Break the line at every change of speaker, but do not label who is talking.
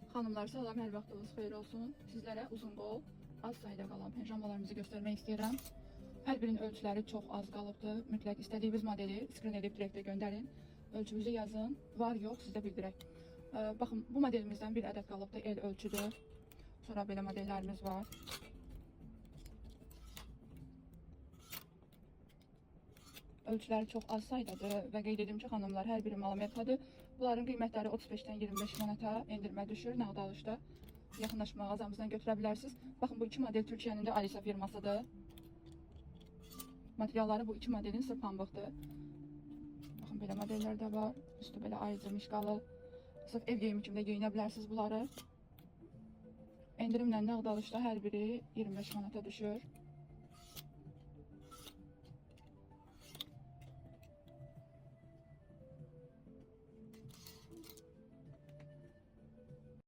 Xanımlar salam, hər vaxtınız xeyir olsun. Sizlərə uzun qol, az sayda qalan pijamalarımızı göstərmək istəyirəm. Hər birinin ölçüləri çox az qalıbdır. Mütləq istədiyiniz modeli skrin edib direktə göndərin. Ölçünüzü yazın. Var yox sizə bildirək. Baxın, bu modelimizdən bir ədəd qalıbdır. El ölçüdür. Sonra belə modellərimiz var. Ölçüləri çox az saydadır və qeyd edim ki, xanımlar, hər biri malamerkadır. Bunların qiymətləri 35-dən 25 manata endirmə düşür, nağd alışda. Yaxınlaşma mağazamızdan götürə bilərsiniz. Baxın, bu iki model Türkiyənin də Alisa firmasıdır. Materialları bu iki modelin sırf pambıqdır. Baxın, belə modellər də var. Üstü belə ayıcı, mişqalı. Sırf ev geyimi kimi də geyinə bilərsiniz bunları. Endirimlə nağd alışda hər biri 25 manata düşür.